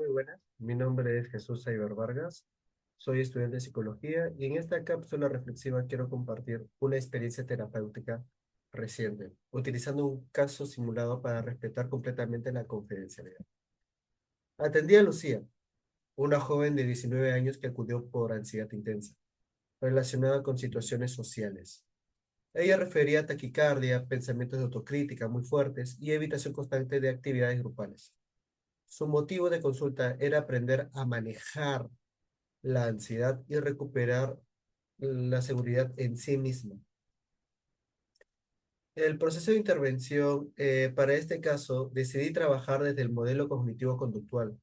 Muy buenas, mi nombre es Jesús Aiber Vargas, soy estudiante de psicología y en esta cápsula reflexiva quiero compartir una experiencia terapéutica reciente, utilizando un caso simulado para respetar completamente la confidencialidad. Atendí a Lucía, una joven de 19 años que acudió por ansiedad intensa, relacionada con situaciones sociales. Ella refería a taquicardia, pensamientos de autocrítica muy fuertes y evitación constante de actividades grupales. Su motivo de consulta era aprender a manejar la ansiedad y recuperar la seguridad en sí misma. El proceso de intervención, para este caso, decidí trabajar desde el modelo cognitivo-conductual,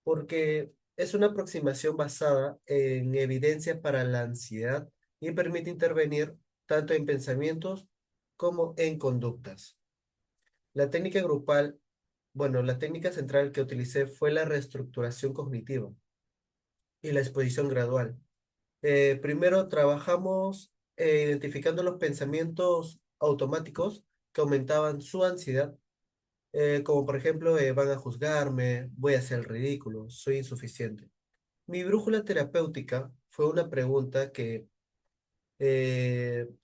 porque es una aproximación basada en evidencia para la ansiedad y permite intervenir tanto en pensamientos como en conductas. La técnica grupal, bueno, la técnica central que utilicé fue la reestructuración cognitiva y la exposición gradual. Primero trabajamos identificando los pensamientos automáticos que aumentaban su ansiedad, como por ejemplo, van a juzgarme, voy a hacer el ridículo, soy insuficiente. Mi brújula terapéutica fue una pregunta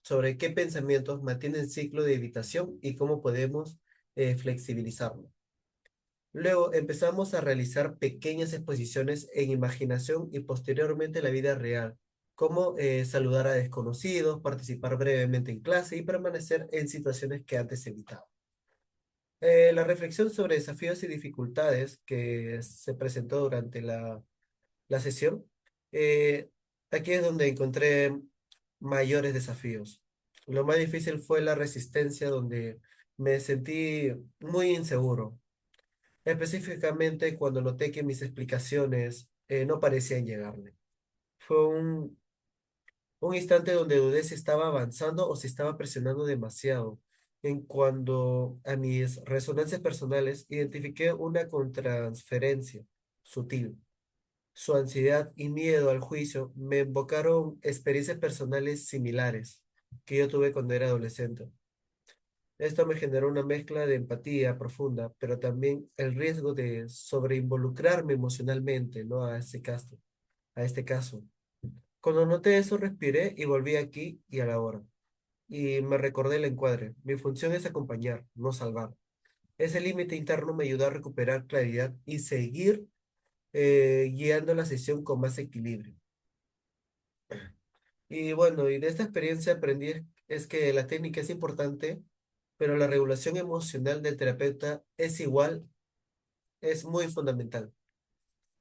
sobre qué pensamientos mantienen ciclo de evitación y cómo podemos flexibilizarlo. Luego empezamos a realizar pequeñas exposiciones en imaginación y posteriormente en la vida real, como saludar a desconocidos, participar brevemente en clase y permanecer en situaciones que antes evitaba. La reflexión sobre desafíos y dificultades que se presentó durante la sesión, eh, aquí es donde encontré mayores desafíos. Lo más difícil fue la resistencia, donde me sentí muy inseguro específicamente cuando noté que mis explicaciones no parecían llegarle. Fue un instante donde dudé si estaba avanzando o si estaba presionando demasiado. En cuanto a mis resonancias personales, identifiqué una contransferencia sutil. Su ansiedad y miedo al juicio me invocaron experiencias personales similares que yo tuve cuando era adolescente. Esto me generó una mezcla de empatía profunda, pero también el riesgo de sobreinvolucrarme emocionalmente, ¿no? A este caso. Cuando noté eso, respiré y volví aquí y a la hora. Y me recordé el encuadre. Mi función es acompañar, no salvar. Ese límite interno me ayudó a recuperar claridad y seguir guiando la sesión con más equilibrio. Y bueno, y de esta experiencia aprendí es que la técnica es importante, pero la regulación emocional del terapeuta es igual, es muy fundamental.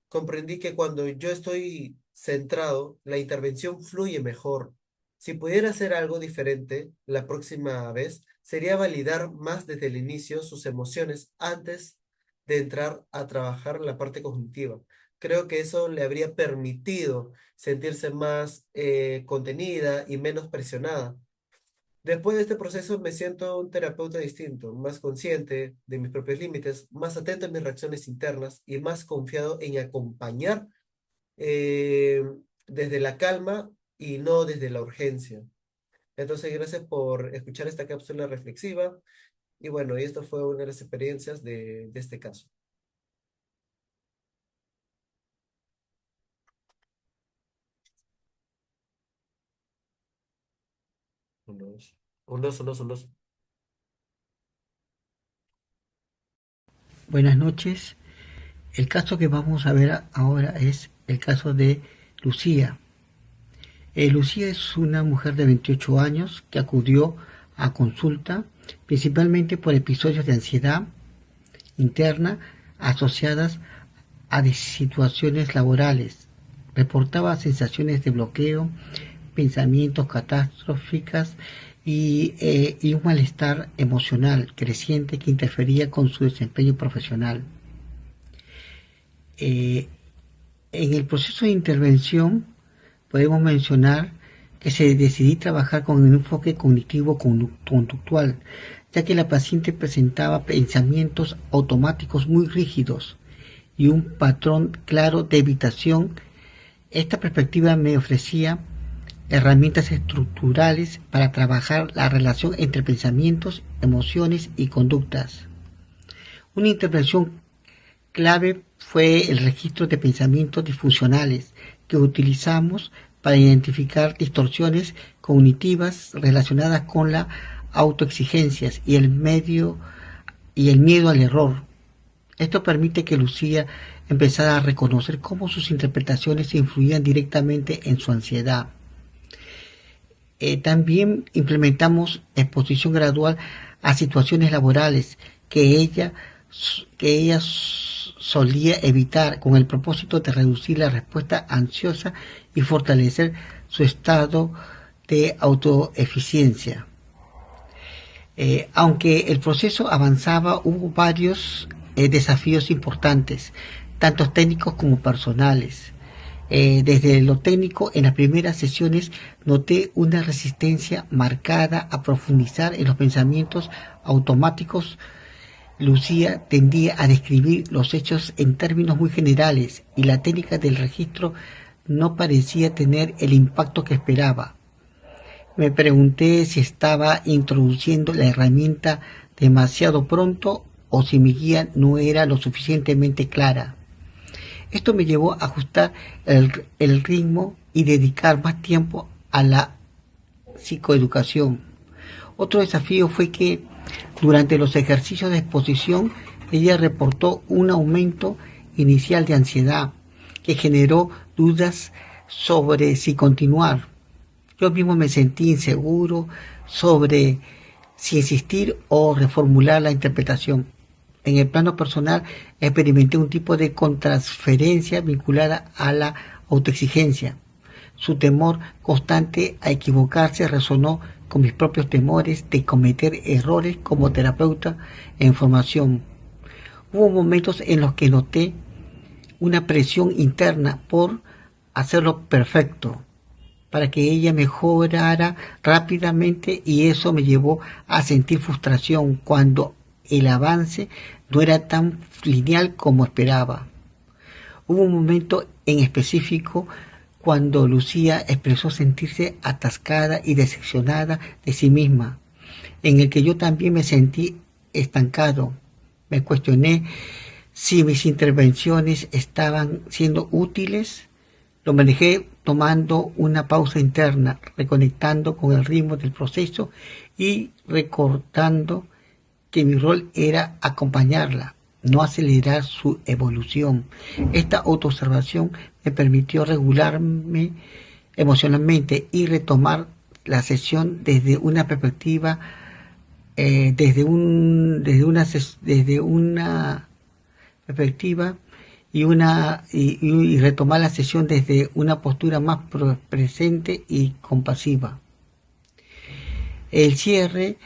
Comprendí que cuando yo estoy centrado, la intervención fluye mejor. Si pudiera hacer algo diferente la próxima vez, sería validar más desde el inicio sus emociones antes de entrar a trabajar la parte cognitiva. Creo que eso le habría permitido sentirse más contenida y menos presionada. Después de este proceso me siento un terapeuta distinto, más consciente de mis propios límites, más atento a mis reacciones internas y más confiado en acompañar eh, desde la calma y no desde la urgencia. Entonces, gracias por escuchar esta cápsula reflexiva y bueno, y esto fue una de las experiencias de este caso. Un, dos, un, dos, un, dos, un, dos. Buenas noches. El caso que vamos a ver ahora es el caso de Lucía. Lucía es una mujer de 28 años que acudió a consulta principalmente por episodios de ansiedad interna asociadas a situaciones laborales. Reportaba sensaciones de bloqueo, pensamientos catastróficos y un malestar emocional creciente que interfería con su desempeño profesional. Eh, en el proceso de intervención podemos mencionar que se decidió trabajar con un enfoque cognitivo-conductual, ya que la paciente presentaba pensamientos automáticos muy rígidos y un patrón claro de evitación. Esta perspectiva me ofrecía herramientas estructurales para trabajar la relación entre pensamientos, emociones y conductas. Una intervención clave fue el registro de pensamientos disfuncionales que utilizamos para identificar distorsiones cognitivas relacionadas con la autoexigencias y el miedo al error. Esto permite que Lucía empezara a reconocer cómo sus interpretaciones influían directamente en su ansiedad. También implementamos exposición gradual a situaciones laborales que ella solía evitar con el propósito de reducir la respuesta ansiosa y fortalecer su estado de autoeficiencia. Aunque el proceso avanzaba, hubo varios desafíos importantes, tanto técnicos como personales. Desde lo técnico, en las primeras sesiones noté una resistencia marcada a profundizar en los pensamientos automáticos. Lucía tendía a describir los hechos en términos muy generales y la técnica del registro no parecía tener el impacto que esperaba. Me pregunté si estaba introduciendo la herramienta demasiado pronto o si mi guía no era lo suficientemente clara. Esto me llevó a ajustar el ritmo y dedicar más tiempo a la psicoeducación. Otro desafío fue que durante los ejercicios de exposición ella reportó un aumento inicial de ansiedad que generó dudas sobre si continuar. Yo mismo me sentí inseguro sobre si insistir o reformular la interpretación. En el plano personal, experimenté un tipo de contrasferencia vinculada a la autoexigencia. Su temor constante a equivocarse resonó con mis propios temores de cometer errores como terapeuta en formación. Hubo momentos en los que noté una presión interna por hacerlo perfecto, para que ella mejorara rápidamente, y eso me llevó a sentir frustración cuando el avance no era tan lineal como esperaba. Hubo un momento en específico cuando Lucía expresó sentirse atascada y decepcionada de sí misma, en el que yo también me sentí estancado. Me cuestioné si mis intervenciones estaban siendo útiles. Lo manejé tomando una pausa interna, reconectando con el ritmo del proceso y recordando que mi rol era acompañarla, no acelerar su evolución. Esta autoobservación me permitió regularme emocionalmente y retomar la sesión desde una perspectiva, desde una perspectiva y retomar la sesión desde una postura más presente y compasiva. El cierre.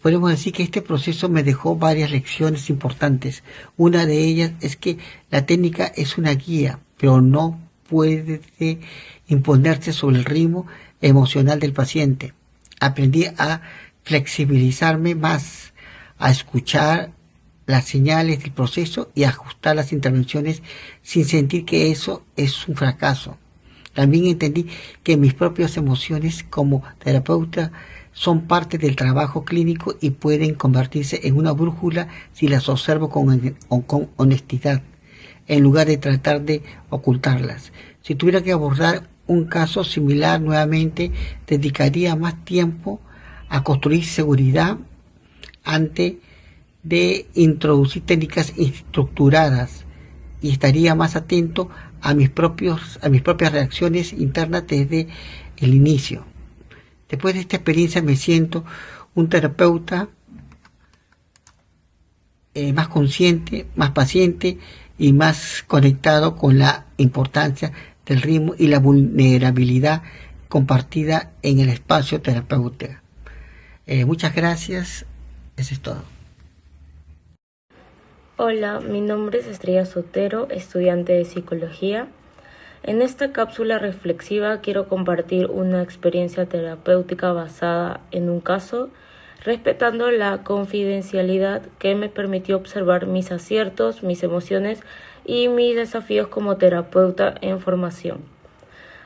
Podemos decir que este proceso me dejó varias lecciones importantes. Una de ellas es que la técnica es una guía, pero no puede imponerse sobre el ritmo emocional del paciente. Aprendí a flexibilizarme más, a escuchar las señales del proceso y a ajustar las intervenciones sin sentir que eso es un fracaso. También entendí que mis propias emociones como terapeuta son parte del trabajo clínico y pueden convertirse en una brújula si las observo con honestidad, en lugar de tratar de ocultarlas. Si tuviera que abordar un caso similar nuevamente, dedicaría más tiempo a construir seguridad antes de introducir técnicas estructuradas y estaría más atento a mis propias reacciones internas desde el inicio. Después de esta experiencia me siento un terapeuta más consciente, más paciente y más conectado con la importancia del ritmo y la vulnerabilidad compartida en el espacio terapéutico. Muchas gracias. Eso es todo. Hola, mi nombre es Estrella Sotero, estudiante de psicología. En esta cápsula reflexiva quiero compartir una experiencia terapéutica basada en un caso, respetando la confidencialidad que me permitió observar mis aciertos, mis emociones y mis desafíos como terapeuta en formación.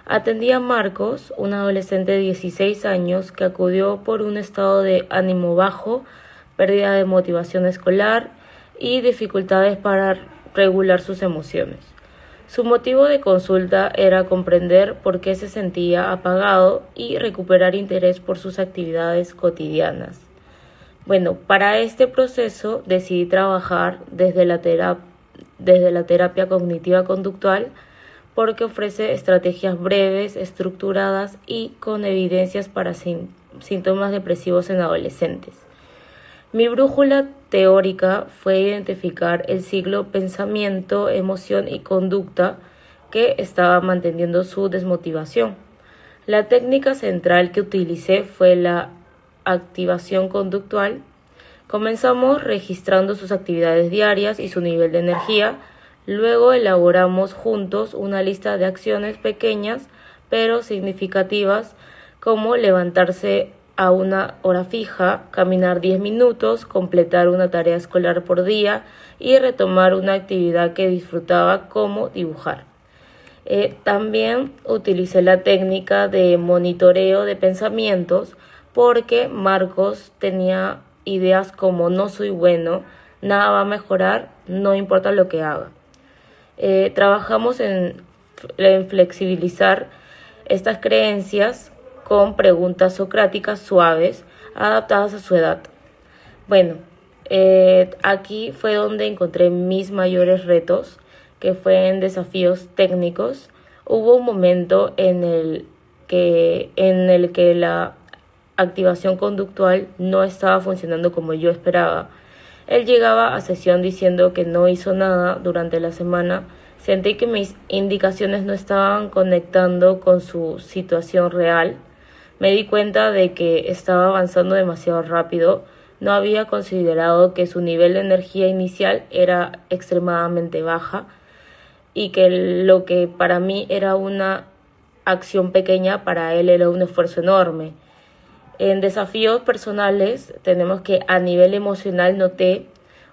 Atendí a Marcos, un adolescente de 16 años que acudió por un estado de ánimo bajo, pérdida de motivación escolar y dificultades para regular sus emociones. Su motivo de consulta era comprender por qué se sentía apagado y recuperar interés por sus actividades cotidianas. Bueno, para este proceso decidí trabajar desde la terapia cognitiva conductual porque ofrece estrategias breves, estructuradas y con evidencias para síntomas depresivos en adolescentes. Mi brújula teórica fue identificar el ciclo pensamiento, emoción y conducta que estaba manteniendo su desmotivación. La técnica central que utilicé fue la activación conductual. Comenzamos registrando sus actividades diarias y su nivel de energía. Luego elaboramos juntos una lista de acciones pequeñas pero significativas como levantarse a una hora fija, caminar 10 minutos, completar una tarea escolar por día y retomar una actividad que disfrutaba como dibujar. También utilicé la técnica de monitoreo de pensamientos porque Marcos tenía ideas como no soy bueno, nada va a mejorar, no importa lo que haga. Trabajamos en flexibilizar estas creencias con preguntas socráticas suaves adaptadas a su edad. Bueno, aquí fue donde encontré mis mayores retos, que fue en desafíos técnicos. Hubo un momento en el que la activación conductual no estaba funcionando como yo esperaba. Él llegaba a sesión diciendo que no hizo nada durante la semana. Sentí que mis indicaciones no estaban conectando con su situación real. Me di cuenta de que estaba avanzando demasiado rápido. No había considerado que su nivel de energía inicial era extremadamente baja y que lo que para mí era una acción pequeña, para él era un esfuerzo enorme. En desafíos personales tenemos que a nivel emocional noté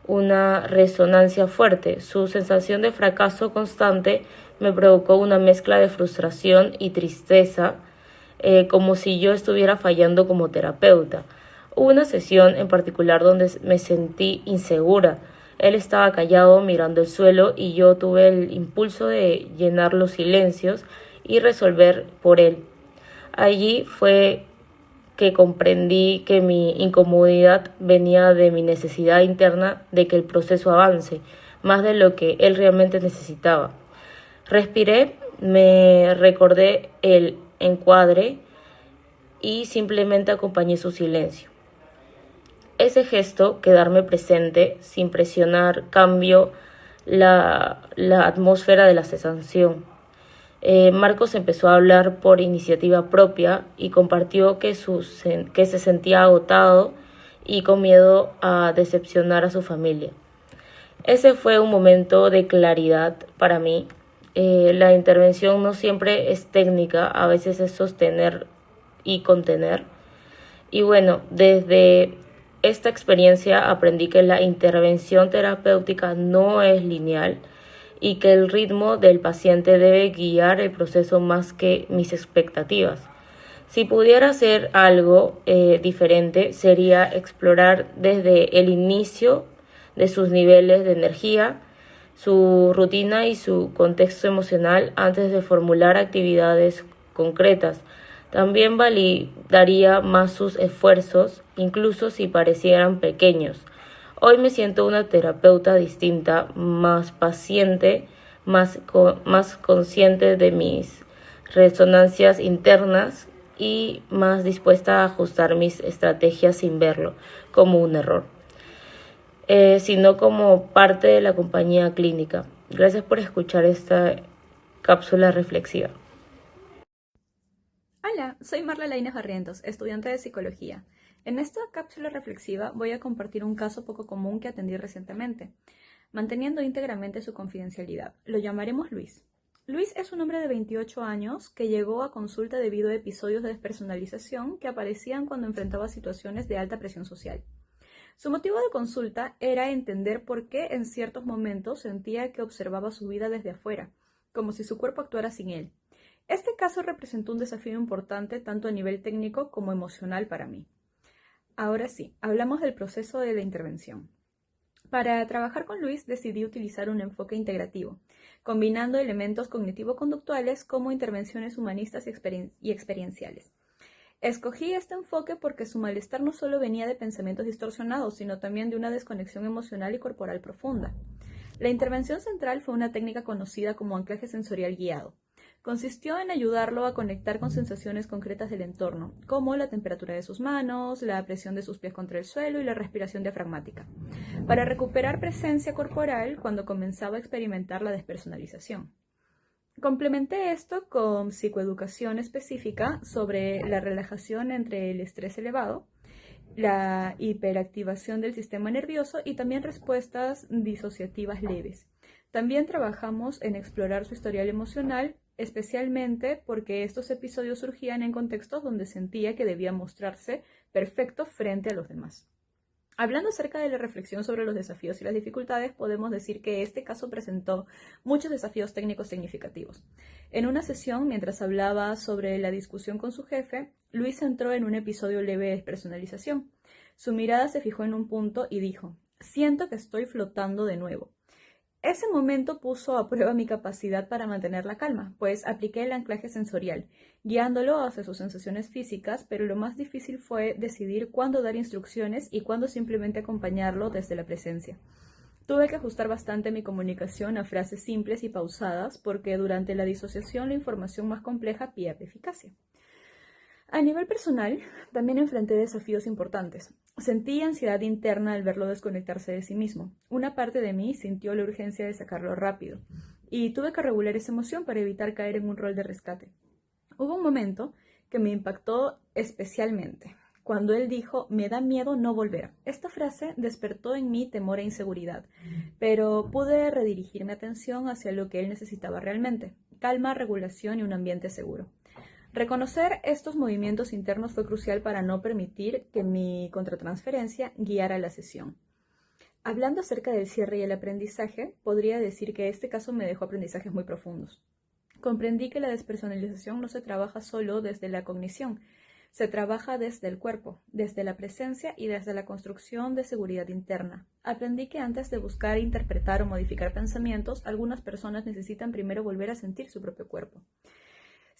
una resonancia fuerte. Su sensación de fracaso constante me provocó una mezcla de frustración y tristeza, como si yo estuviera fallando como terapeuta. Hubo una sesión en particular donde me sentí insegura. Él estaba callado mirando el suelo y yo tuve el impulso de llenar los silencios y resolver por él. Allí fue que comprendí que mi incomodidad venía de mi necesidad interna de que el proceso avance, más de lo que él realmente necesitaba. Respiré, me recordé el encuadre y simplemente acompañé su silencio. Ese gesto, quedarme presente, sin presionar, cambió la atmósfera de la cesación. Marcos empezó a hablar por iniciativa propia y compartió que se sentía agotado y con miedo a decepcionar a su familia. Ese fue un momento de claridad para mí. La intervención no siempre es técnica, a veces es sostener y contener. Y bueno, desde esta experiencia aprendí que la intervención terapéutica no es lineal y que el ritmo del paciente debe guiar el proceso más que mis expectativas. Si pudiera hacer algo diferente, sería explorar desde el inicio de sus niveles de energía, su rutina y su contexto emocional antes de formular actividades concretas. También validaría más sus esfuerzos, incluso si parecieran pequeños. Hoy me siento una terapeuta distinta, más paciente, más consciente de mis resonancias internas y más dispuesta a ajustar mis estrategias sin verlo como un error, sino como parte de la compañía clínica. Gracias por escuchar esta cápsula reflexiva. Hola, soy Marla Lainez Barrientos, estudiante de psicología. En esta cápsula reflexiva voy a compartir un caso poco común que atendí recientemente, manteniendo íntegramente su confidencialidad. Lo llamaremos Luis. Luis es un hombre de 28 años que llegó a consulta debido a episodios de despersonalización que aparecían cuando enfrentaba situaciones de alta presión social. Su motivo de consulta era entender por qué en ciertos momentos sentía que observaba su vida desde afuera, como si su cuerpo actuara sin él. Este caso representó un desafío importante tanto a nivel técnico como emocional para mí. Ahora sí, hablamos del proceso de la intervención. Para trabajar con Luis decidí utilizar un enfoque integrativo, combinando elementos cognitivo-conductuales como intervenciones humanistas y experienciales. Escogí este enfoque porque su malestar no solo venía de pensamientos distorsionados, sino también de una desconexión emocional y corporal profunda. La intervención central fue una técnica conocida como anclaje sensorial guiado. Consistió en ayudarlo a conectar con sensaciones concretas del entorno, como la temperatura de sus manos, la presión de sus pies contra el suelo y la respiración diafragmática, para recuperar presencia corporal cuando comenzaba a experimentar la despersonalización. Complementé esto con psicoeducación específica sobre la relajación entre el estrés elevado, la hiperactivación del sistema nervioso y también respuestas disociativas leves. También trabajamos en explorar su historial emocional, especialmente porque estos episodios surgían en contextos donde sentía que debía mostrarse perfecto frente a los demás. Hablando acerca de la reflexión sobre los desafíos y las dificultades, podemos decir que este caso presentó muchos desafíos técnicos significativos. En una sesión, mientras hablaba sobre la discusión con su jefe, Luis entró en un episodio leve de despersonalización. Su mirada se fijó en un punto y dijo: «Siento que estoy flotando de nuevo». Ese momento puso a prueba mi capacidad para mantener la calma, pues apliqué el anclaje sensorial, guiándolo hacia sus sensaciones físicas, pero lo más difícil fue decidir cuándo dar instrucciones y cuándo simplemente acompañarlo desde la presencia. Tuve que ajustar bastante mi comunicación a frases simples y pausadas, porque durante la disociación la información más compleja pierde eficacia. A nivel personal, también enfrenté desafíos importantes. Sentí ansiedad interna al verlo desconectarse de sí mismo. Una parte de mí sintió la urgencia de sacarlo rápido, y tuve que regular esa emoción para evitar caer en un rol de rescate. Hubo un momento que me impactó especialmente, cuando él dijo: «Me da miedo no volver». Esta frase despertó en mí temor e inseguridad, pero pude redirigir mi atención hacia lo que él necesitaba realmente: calma, regulación y un ambiente seguro. Reconocer estos movimientos internos fue crucial para no permitir que mi contratransferencia guiara la sesión. Hablando acerca del cierre y el aprendizaje, podría decir que este caso me dejó aprendizajes muy profundos. Comprendí que la despersonalización no se trabaja solo desde la cognición, se trabaja desde el cuerpo, desde la presencia y desde la construcción de seguridad interna. Aprendí que antes de buscar interpretar o modificar pensamientos, algunas personas necesitan primero volver a sentir su propio cuerpo.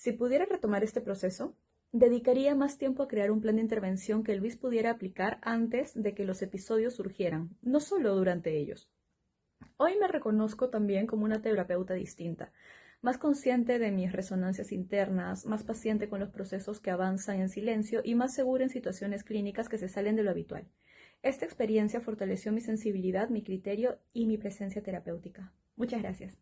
Si pudiera retomar este proceso, dedicaría más tiempo a crear un plan de intervención que Luis pudiera aplicar antes de que los episodios surgieran, no solo durante ellos. Hoy me reconozco también como una terapeuta distinta, más consciente de mis resonancias internas, más paciente con los procesos que avanzan en silencio y más segura en situaciones clínicas que se salen de lo habitual. Esta experiencia fortaleció mi sensibilidad, mi criterio y mi presencia terapéutica. Muchas gracias.